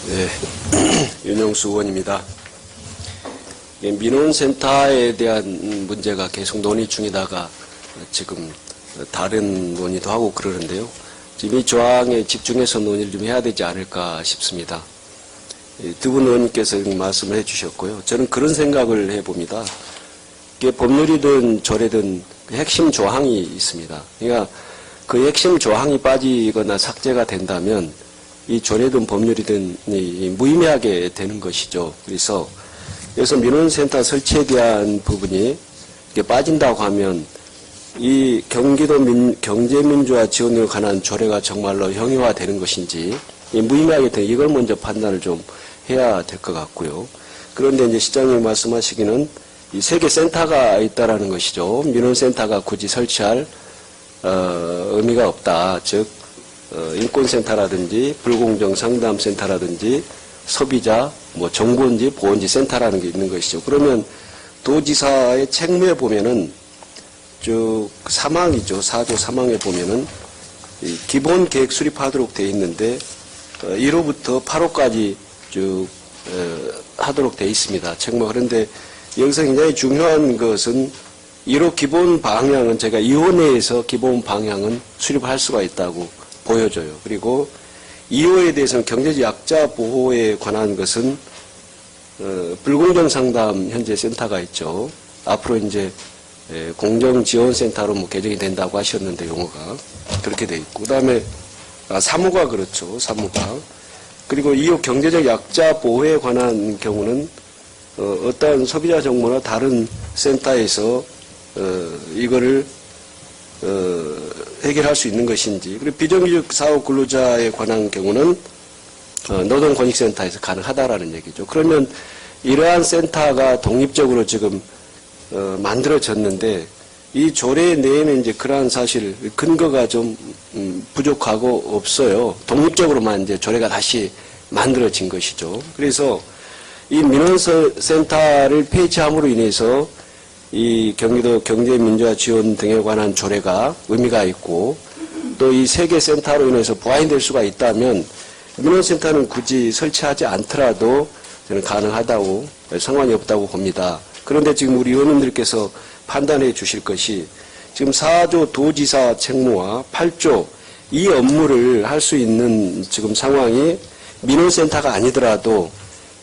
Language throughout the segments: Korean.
네, 윤영수 의원입니다. 민원센터에 대한 문제가 계속 논의 중이다가 지금 다른 논의도 하고 그러는데요. 지금 이 조항에 집중해서 논의를 좀 해야 되지 않을까 싶습니다. 두 분 의원님께서 말씀을 해주셨고요. 저는 그런 생각을 해봅니다. 이게 법률이든 조례든 핵심 조항이 있습니다. 그러니까 그 핵심 조항이 빠지거나 삭제가 된다면 이 조례든 법률이든 무의미하게 되는 것이죠. 그래서 여기서 민원센터 설치에 대한 부분이 이게 빠진다고 하면 이 경기도 경제민주화 지원에 관한 조례가 정말로 형용화되는 것인지 무의미하게 되는 이걸 먼저 판단을 좀 해야 될 것 같고요. 그런데 이제 시장님 말씀하시기는 이 세 개 센터가 있다라는 것이죠. 민원센터가 굳이 설치할 의미가 없다. 즉 인권센터라든지 불공정 상담센터라든지 소비자 정보원지 보건지 센터라는 게 있는 것이죠. 그러면 도지사의 책무에 보면은 쭉 사망이죠. 4조 사망에 보면은 기본 계획 수립하도록 되어 있는데 1호부터 8호까지 쭉 하도록 되어 있습니다. 책무. 그런데 여기서 굉장히 중요한 것은 1호 기본 방향은 제가 2호 내에서 기본 방향은 수립할 수가 있다고 보여져요. 그리고 2호에 대해서는 경제적 약자 보호에 관한 것은 불공정 상담 현재 센터가 있죠. 앞으로 이제 공정지원센터로 개정이 된다고 하셨는데 용어가 그렇게 돼 있고, 그다음에 3호가 그렇죠. 3호가. 그리고 2호 경제적 약자 보호에 관한 경우는 어떠한 소비자 정보나 다른 센터에서 이거를 해결할 수 있는 것인지, 그리고 비정규직 사업 근로자에 관한 경우는 노동권익센터에서 가능하다라는 얘기죠. 그러면 이러한 센터가 독립적으로 지금 만들어졌는데 이 조례 내에는 이제 그러한 사실 근거가 좀 부족하고 없어요. 독립적으로만 이제 조례가 다시 만들어진 것이죠. 그래서 이 민원센터를 폐지함으로 인해서 이 경기도 경제민주화 지원 등에 관한 조례가 의미가 있고, 또 이 세 개 센터로 인해서 보완될 수가 있다면 민원센터는 굳이 설치하지 않더라도 저는 가능하다고, 상관이 없다고 봅니다. 그런데 지금 우리 의원님들께서 판단해 주실 것이 지금 4조 도지사 책무와 8조 이 업무를 할 수 있는 지금 상황이 민원센터가 아니더라도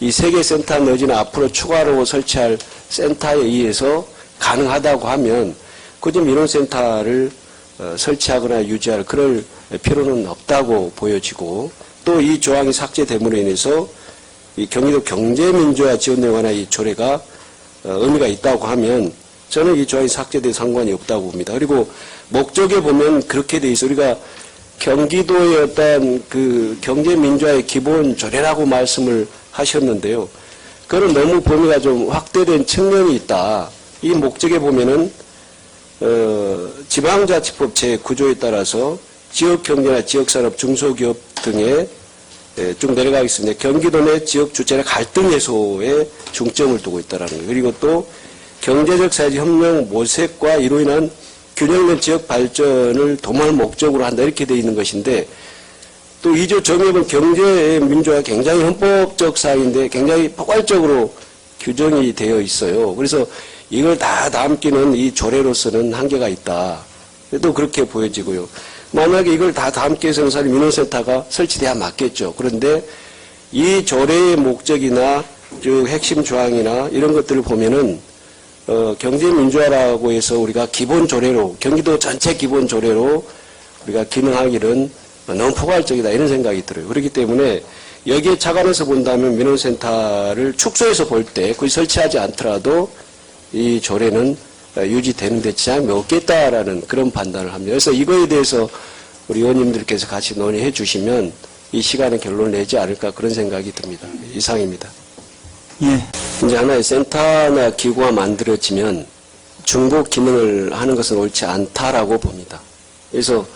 이 세 개 센터 내지는 앞으로 추가로 설치할 센터에 의해서 가능하다고 하면 굳이 민원센터를 설치하거나 유지할 그럴 필요는 없다고 보여지고, 또 이 조항이 삭제됨으로 인해서 이 경기도 경제민주화 지원에 관한 이 조례가 의미가 있다고 하면 저는 이 조항이 삭제돼도 상관이 없다고 봅니다. 그리고 목적에 보면 그렇게 돼 있어. 우리가 경기도의 어떤 그 경제민주화의 기본 조례라고 말씀을 하셨는데요. 그건 너무 범위가 좀 확대된 측면이 있다. 이 목적에 보면은 지방자치법 제9조에 따라서 지역경제나 지역산업, 중소기업 등에 쭉 내려가겠습니다. 경기도 내 지역 주체의 갈등 해소에 중점을 두고 있다는 거예요. 그리고 또 경제적 사회적 협력 모색과 이로 인한 균형된 지역 발전을 도모할 목적으로 한다, 이렇게 되어 있는 것인데, 또 2조 정의은 경제민주화가 굉장히 헌법적 사항인데 굉장히 포괄적으로 규정이 되어 있어요. 그래서 이걸 다 담기는 이 조례로서는 한계가 있다. 또 그렇게 보여지고요. 만약에 이걸 다 담기 위해서는 사실 민원센터가 설치돼야 맞겠죠. 그런데 이 조례의 목적이나 즉 핵심 조항이나 이런 것들을 보면은 경제민주화라고 해서 우리가 기본 조례로, 경기도 전체 기본 조례로 우리가 기능하기는 너무 포괄적이다, 이런 생각이 들어요. 그렇기 때문에 여기에 착안해서 본다면 민원센터를 축소해서 볼 때 굳이 설치하지 않더라도 이 조례는 유지되는 데 지장이 없겠다라는 그런 판단을 합니다. 그래서 이거에 대해서 우리 의원님들께서 같이 논의해 주시면 이 시간에 결론을 내지 않을까, 그런 생각이 듭니다. 이상입니다. 예. 이제 하나의 센터나 기구가 만들어지면 중복 기능을 하는 것은 옳지 않다라고 봅니다. 그래서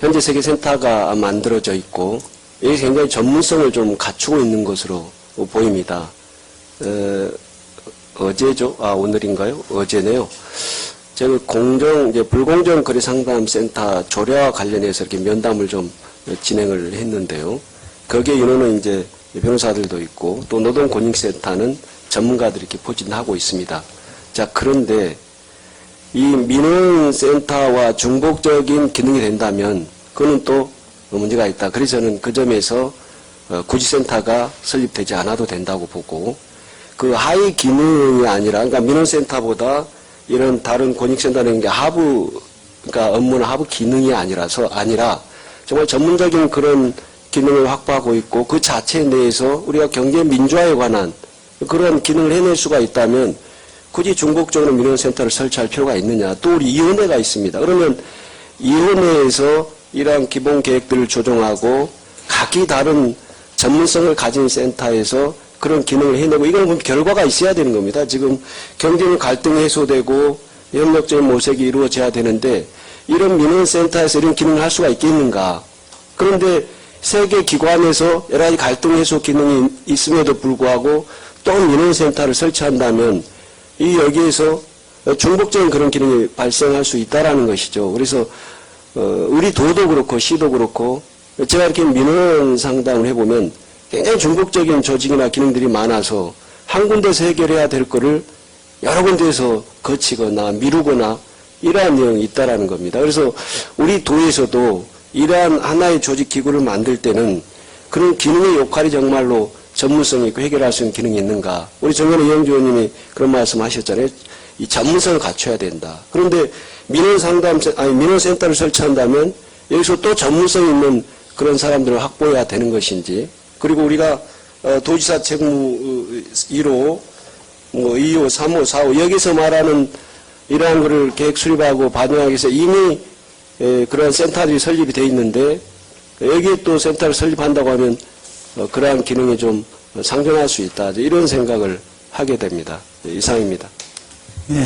현재 세계 센터가 만들어져 있고 이게 굉장히 전문성을 좀 갖추고 있는 것으로 보입니다. 어제죠? 오늘인가요? 어제네요. 제가 불공정 거래 상담 센터 조례와 관련해서 이렇게 면담을 좀 진행을 했는데요. 거기에 인원은 이제 변호사들도 있고 또 노동권익센터는 전문가들이 이렇게 포진하고 있습니다. 자, 그런데 이 민원센터와 중복적인 기능이 된다면 그거는 또 문제가 있다. 그래서 저는 그 점에서 굳이 센터가 설립되지 않아도 된다고 보고 그 하위 기능이 아니라 그러니까 민원센터보다 이런 다른 권익센터는 게 하부 그러니까 업무나 하부 기능이 아니라 정말 전문적인 그런 기능을 확보하고 있고 그 자체 내에서 우리가 경제 민주화에 관한 그런 기능을 해낼 수가 있다면 굳이 중복적으로 민원센터를 설치할 필요가 있느냐. 또 우리 위원회가 있습니다. 그러면 위원회에서 이러한 기본 계획들을 조정하고 각기 다른 전문성을 가진 센터에서 그런 기능을 해내고 이건 결과가 있어야 되는 겁니다. 지금 경제는 갈등이 해소되고 협력적인 모색이 이루어져야 되는데 이런 민원센터에서 이런 기능을 할 수가 있겠는가. 그런데 세계 기관에서 여러 가지 갈등 해소 기능이 있음에도 불구하고 또 민원센터를 설치한다면 이 여기에서 중복적인 그런 기능이 발생할 수 있다라는 것이죠. 그래서 우리 도도 그렇고 시도 그렇고 제가 이렇게 민원 상담을 해보면 굉장히 중복적인 조직이나 기능들이 많아서 한 군데서 해결해야 될 거를 여러 군데에서 거치거나 미루거나 이러한 내용이 있다라는 겁니다. 그래서 우리 도에서도 이러한 하나의 조직 기구를 만들 때는 그런 기능의 역할이 정말로 전문성이 있고 해결할 수 있는 기능이 있는가. 우리 정현우 이영주 의원님이 그런 말씀 하셨잖아요. 이 전문성을 갖춰야 된다. 그런데 민원센터를 설치한다면 여기서 또 전문성 있는 그런 사람들을 확보해야 되는 것인지 그리고 우리가 도지사 책무 1호, 2호, 3호, 4호 여기서 말하는 이러한 것을 계획 수립하고 반영하기 위해서 이미 그러한 센터들이 설립이 되어 있는데 여기에 또 센터를 설립한다고 하면 그러한 기능이 좀 상존할 수 있다. 이런 생각을 하게 됩니다. 이상입니다. 예.